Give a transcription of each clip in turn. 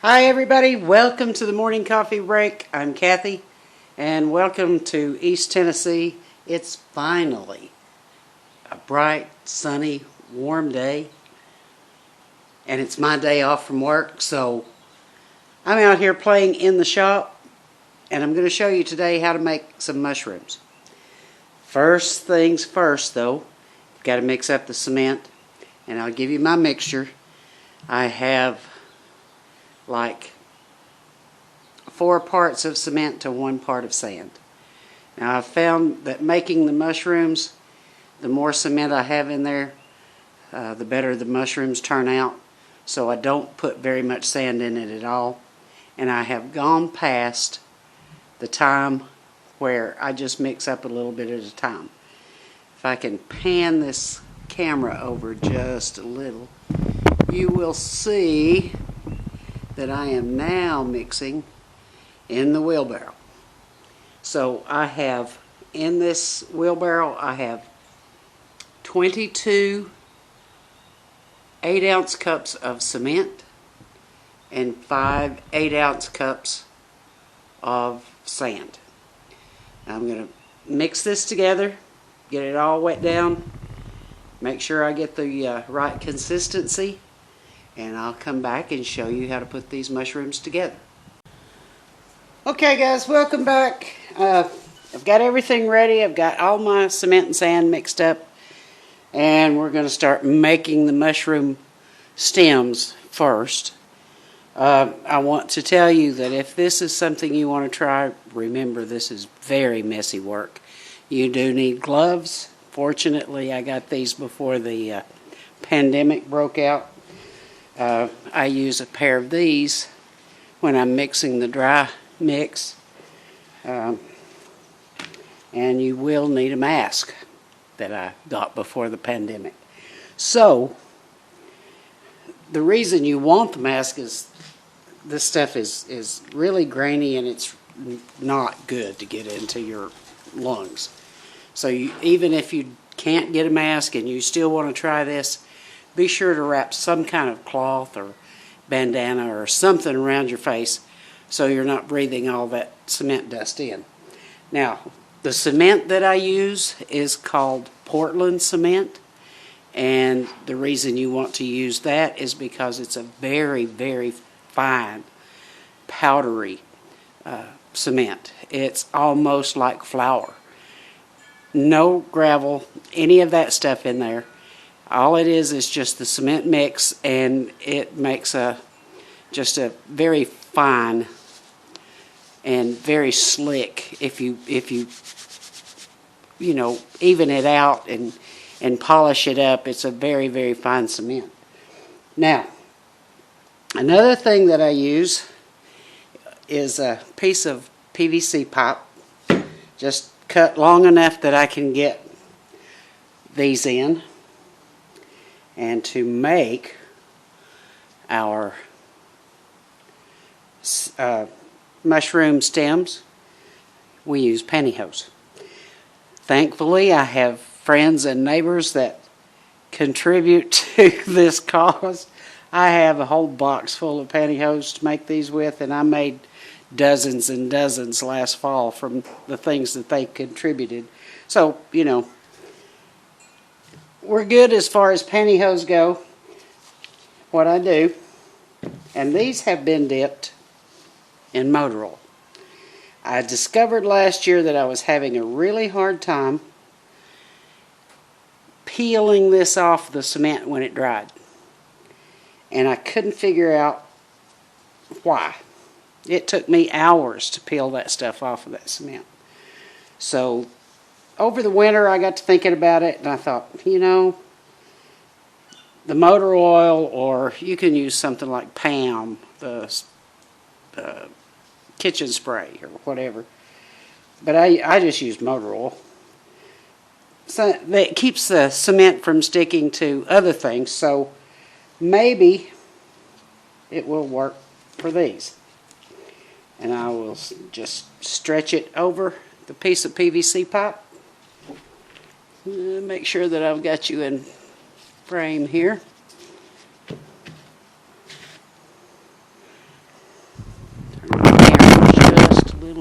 Hi everybody, welcome to the morning coffee break. I'm Kathy and welcome to East Tennessee. It's finally a bright, sunny, warm day and it's my day off from work, so I'm out here playing in the shop and I'm going to show you today how to make some mushrooms. First things first though, you've got to mix up the cement, and I'll give you my mixture. I have like 4 parts of cement to 1 part of sand. Now I've found that making the mushrooms, the more cement I have in there, the better the mushrooms turn out. So I don't put very much sand in it at all. And I have gone past the time where I just mix up a little bit at a time. If I can pan this camera over just a little, you will see that I am now mixing in the wheelbarrow. So I have, in this wheelbarrow, I have 22 8-ounce cups of cement and 5 8-ounce cups of sand. Now I'm going to mix this together, get it all wet down, make sure I get the right consistency, and I'll come back and show you how to put these mushrooms together. Okay guys, welcome back. I've got everything ready. I've got all my cement and sand mixed up, and we're going to start making the mushroom stems first. I want to tell you that if this is something you want to try, remember this is very messy work. You do need gloves. Fortunately, I got these before the pandemic broke out. I use a pair of these when I'm mixing the dry mix, and you will need a mask that I got before the pandemic. So the reason you want the mask is this stuff is really grainy and it's not good to get into your lungs. So even if you can't get a mask and you still want to try this, be sure to wrap some kind of cloth or bandana or something around your face so you're not breathing all that cement dust in. Now, the cement that I use is called Portland cement, and the reason you want to use that is because it's a very, very fine, powdery cement. It's almost like flour. No gravel, any of that stuff in there. All it is just the cement mix, and it makes just a very fine and very slick if you even it out and polish it up. It's a very, very fine cement. Now, another thing that I use is a piece of PVC pipe, just cut long enough that I can get these in. And to make our mushroom stems, we use pantyhose. Thankfully, I have friends and neighbors that contribute to this cause. I have a whole box full of pantyhose to make these with, and I made dozens and dozens last fall from the things that they contributed. So, we're good as far as pantyhose go. What I do, and these have been dipped in motor oil. I discovered last year that I was having a really hard time peeling this off the cement when it dried. And I couldn't figure out why. It took me hours to peel that stuff off of that cement. So over the winter, I got to thinking about it, and I thought, the motor oil, or you can use something like Pam, the kitchen spray or whatever. But I just use motor oil. So that keeps the cement from sticking to other things, so maybe it will work for these. And I will just stretch it over the piece of PVC pipe. Make sure that I've got you in frame here.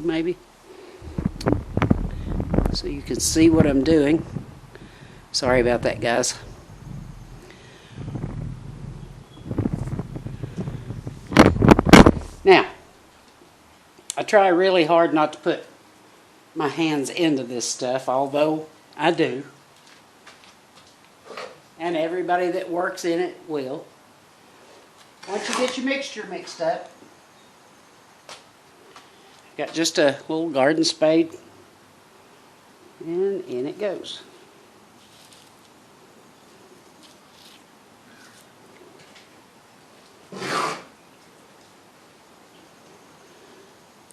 little maybe, so you can see what I'm doing. Sorry about that, guys. Now, I try really hard not to put my hands into this stuff, although I do. And everybody that works in it will. Once you get your mixture mixed up, got just a little garden spade, and in it goes.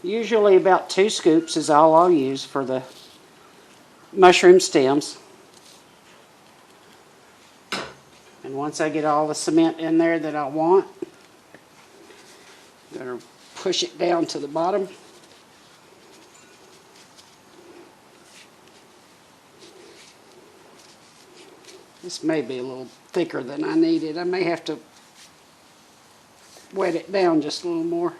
Usually about 2 scoops is all I'll use for the mushroom stems. And once I get all the cement in there that I want, I'm going to push it down to the bottom. This may be a little thicker than I needed. I may have to wet it down just a little more.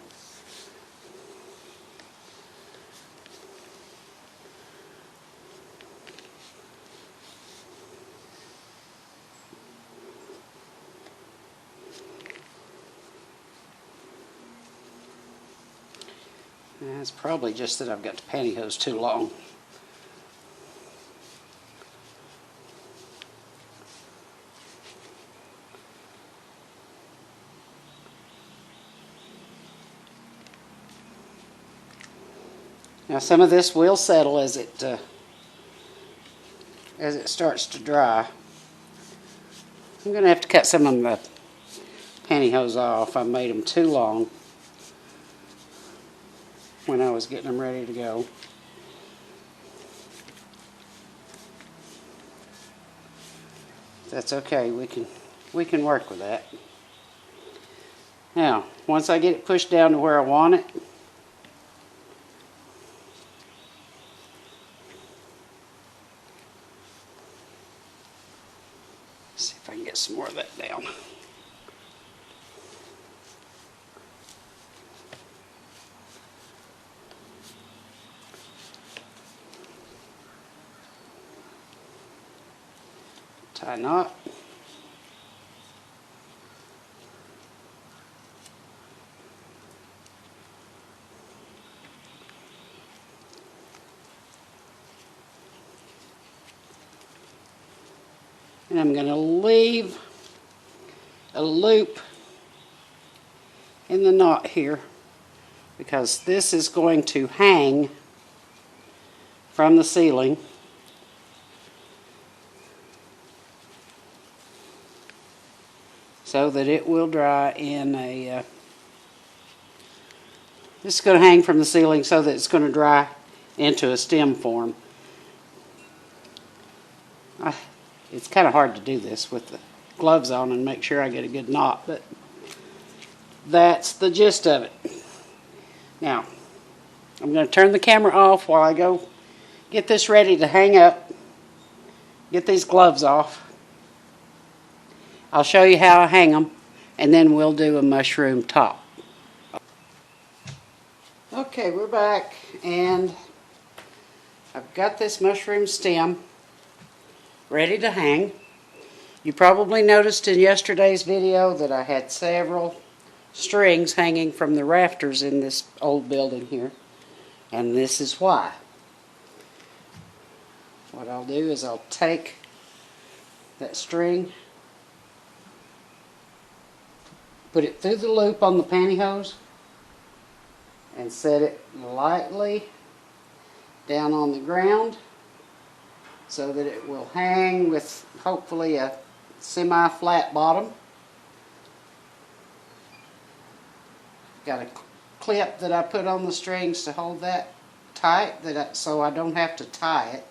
It's probably just that I've got the pantyhose too long. Now some of this will settle as it starts to dry. I'm going to have to cut some of my pantyhose off. I made them too long when I was getting them ready to go. That's okay. We can work with that. Now, once I get it pushed down to where I want it, see if I can get some more of that down. Tie a knot. And I'm going to leave a loop in the knot here because this is going to hang from the ceiling. So that it will dry in a, this is going to hang from the ceiling so that it's going to dry into a stem form. It's kind of hard to do this with the gloves on and make sure I get a good knot, but that's the gist of it. Now, I'm going to turn the camera off while I go get this ready to hang up, get these gloves off. I'll show you how I hang them, and then we'll do a mushroom top. Okay, we're back, and I've got this mushroom stem ready to hang. You probably noticed in yesterday's video that I had several strings hanging from the rafters in this old building here, and this is why. What I'll do is I'll take that string, put it through the loop on the pantyhose, and set it lightly down on the ground so that it will hang with hopefully a semi-flat bottom. Got a clip that I put on the strings to hold that tight so I don't have to tie it.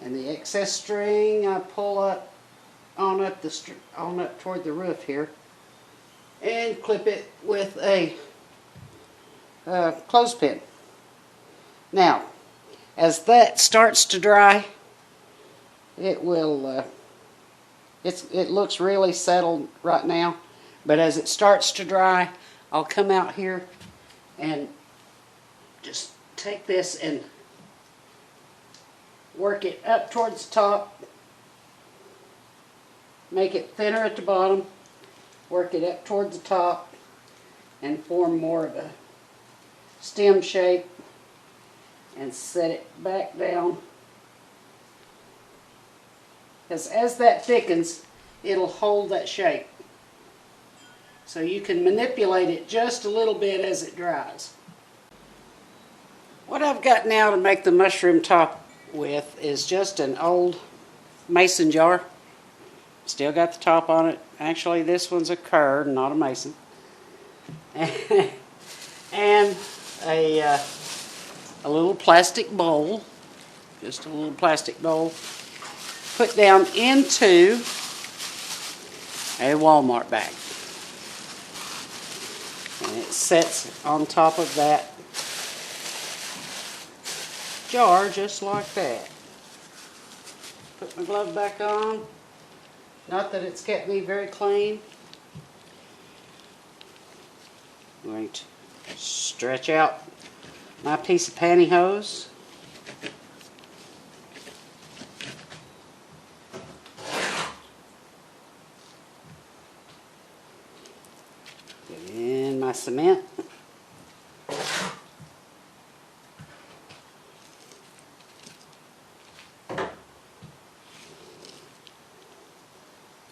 And the excess string I pull up on up toward the roof here and clip it with a clothespin. Now, as that starts to dry, it will it looks really settled right now, but as it starts to dry, I'll come out here and just take this and work it up towards the top, make it thinner at the bottom, work it up towards the top, and form more of a stem shape, and set it back down. Because as that thickens, it'll hold that shape. So you can manipulate it just a little bit as it dries. What I've got now to make the mushroom top with is just an old mason jar. Still got the top on it. Actually, this one's a curd, not a mason. And a little plastic bowl, just a little plastic bowl, put down into a Walmart bag. And it sets on top of that jar just like that. Put my glove back on. Not that it's kept me very clean. I'm going to stretch out my piece of pantyhose. Get in my cement.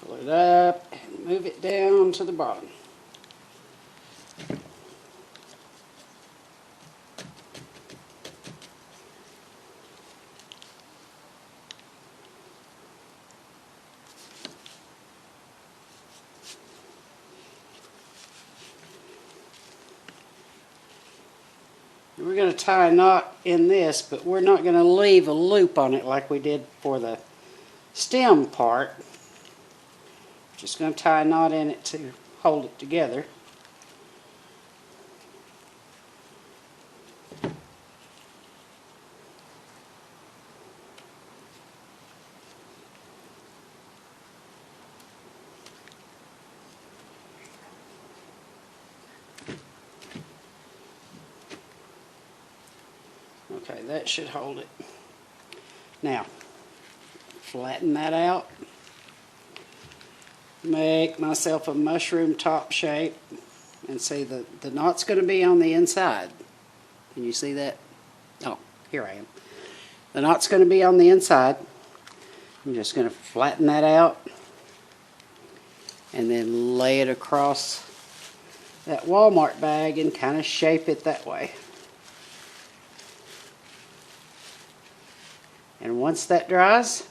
Pull it up and move it down to the bottom. We're going to tie a knot in this, but we're not going to leave a loop on it like we did for the stem part. Just going to tie a knot in it to hold it together. Okay, that should hold it. Now, flatten that out. Make myself a mushroom top shape. And see, the knot's going to be on the inside. Can you see that? Oh, here I am. The knot's going to be on the inside. I'm just going to flatten that out. And then lay it across that Walmart bag and kind of shape it that way. And once that dries,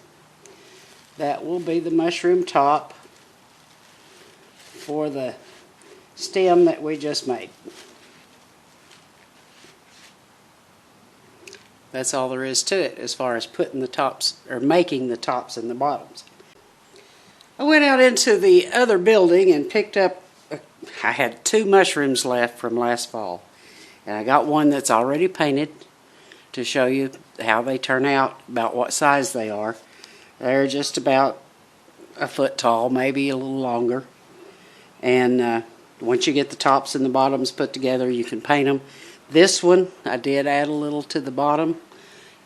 that will be the mushroom top for the stem that we just made. That's all there is to it as far as putting the tops, or making the tops and the bottoms. I went out into the other building and picked up, I had 2 mushrooms left from last fall. And I got one that's already painted to show you how they turn out, about what size they are. They're just about a foot tall, maybe a little longer. And once you get the tops and the bottoms put together, you can paint them. This one, I did add a little to the bottom,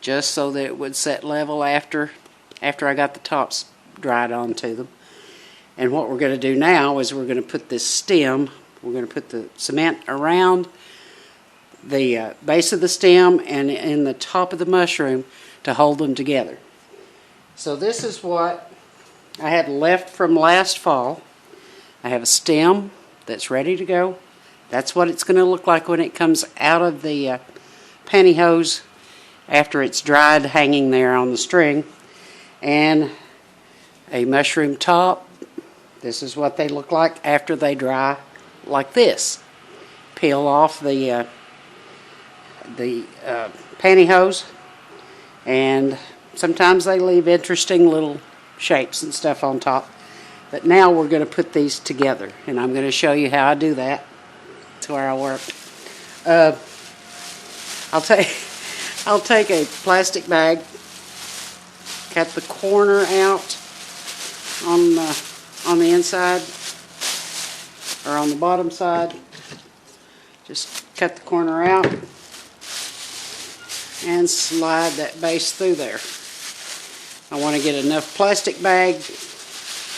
just so that it would set level after I got the tops dried onto them. And what we're going to do now is we're going to put this stem, we're going to put the cement around the base of the stem and in the top of the mushroom to hold them together. So this is what I had left from last fall. I have a stem that's ready to go. That's what it's going to look like when it comes out of the pantyhose after it's dried, hanging there on the string. And a mushroom top. This is what they look like after they dry like this. Peel off the pantyhose, and sometimes they leave interesting little shapes and stuff on top. But now we're going to put these together, and I'm going to show you how I do that. That's where I work. I'll take a plastic bag, cut the corner out on the inside, or on the bottom side. Just cut the corner out. and slide that base through there. I want to get enough plastic bag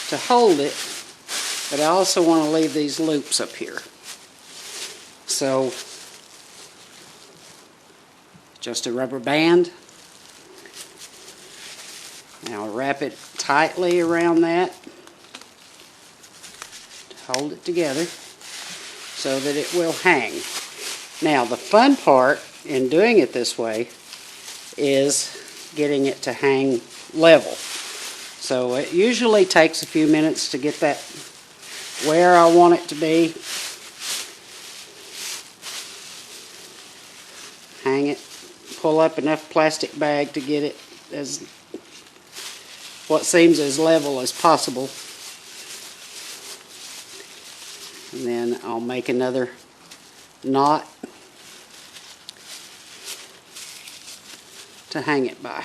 to hold it, but I also want to leave these loops up here. So, just a rubber band. Now wrap it tightly around that to hold it together so that it will hang. Now the fun part in doing it this way is getting it to hang level. So it usually takes a few minutes to get that where I want it to be. Hang it, pull up enough plastic bag to get it as what seems as level as possible. And then I'll make another knot to hang it by.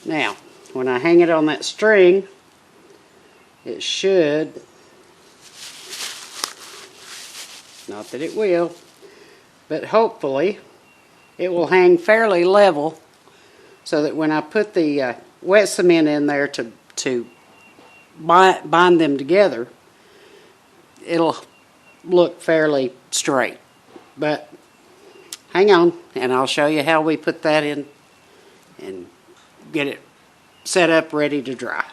Now, when I hang it on that string, it should, not that it will, but hopefully it will hang fairly level so that when I put the wet cement in there to bind them together, it'll look fairly straight. But hang on, and I'll show you how we put that in and get it set up ready to dry.